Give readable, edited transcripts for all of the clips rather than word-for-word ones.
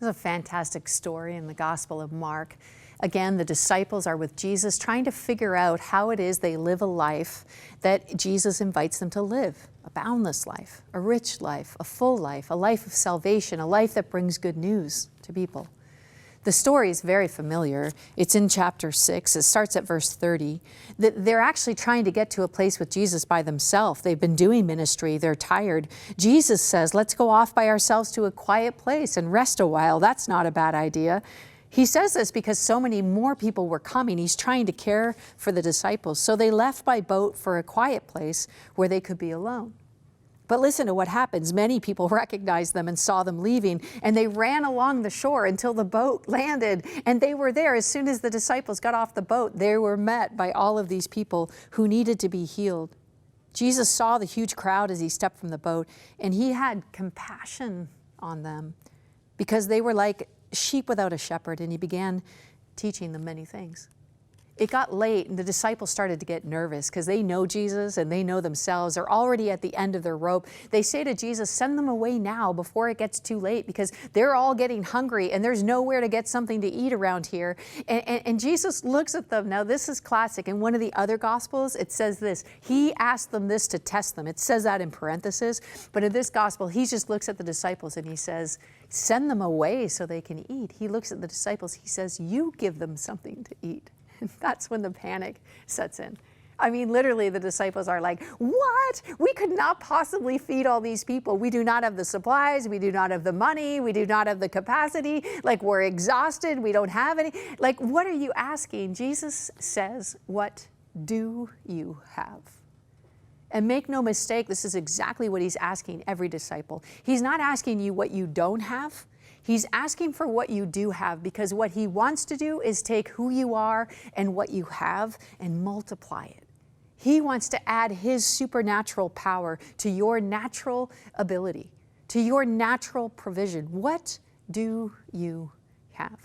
This is a fantastic story in the Gospel of Mark. Again, the disciples are with Jesus trying to figure out how it is they live a life that Jesus invites them to live. A boundless life, a rich life, a full life, a life of salvation, a life that brings good news to people. The story is very familiar. It's in chapter 6. It starts at verse 30. They're actually trying to get to a place with Jesus by themselves. They've been doing ministry. They're tired. Jesus says, let's go off by ourselves to a quiet place and rest a while. That's not a bad idea. He says this because so many more people were coming. He's trying to care for the disciples. So they left by boat for a quiet place where they could be alone. But listen to what happens. Many people recognized them and saw them leaving, and they ran along the shore until the boat landed, and they were there. As soon as the disciples got off the boat, they were met by all of these people who needed to be healed. Jesus saw the huge crowd as he stepped from the boat, and he had compassion on them because they were like sheep without a shepherd, and he began teaching them many things. It got late and the disciples started to get nervous because they know Jesus and they know themselves. They're already at the end of their rope. They say to Jesus, send them away now before it gets too late because they're all getting hungry and there's nowhere to get something to eat around here. And Jesus looks at them. Now this is classic. In one of the other Gospels, it says this. He asked them this to test them. It says that in parentheses. But in this Gospel, he just looks at the disciples and he says, send them away so they can eat. He looks at the disciples. He says, you give them something to eat. That's when the panic sets in. I mean, literally the disciples are like, what? We could not possibly feed all these people. We do not have the supplies. We do not have the money. We do not have the capacity. Like, we're exhausted. We don't have any. Like, what are you asking? Jesus says, what do you have? And make no mistake, this is exactly what he's asking every disciple. He's not asking you what you don't have. He's asking for what you do have, because what he wants to do is take who you are and what you have and multiply it. He wants to add his supernatural power to your natural ability, to your natural provision. What do you have?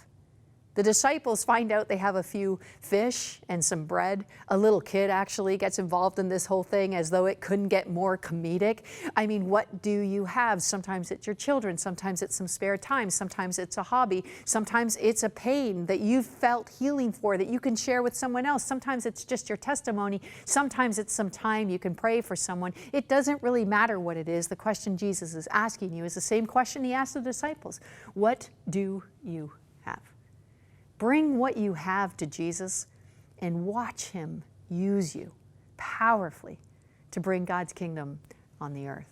The disciples find out they have a few fish and some bread. A little kid actually gets involved in this whole thing as though it couldn't get more comedic. I mean, what do you have? Sometimes it's your children. Sometimes it's some spare time. Sometimes it's a hobby. Sometimes it's a pain that you've felt healing for that you can share with someone else. Sometimes it's just your testimony. Sometimes it's some time you can pray for someone. It doesn't really matter what it is. The question Jesus is asking you is the same question he asked the disciples. What do you have? Bring what you have to Jesus and watch him use you powerfully to bring God's kingdom on the earth.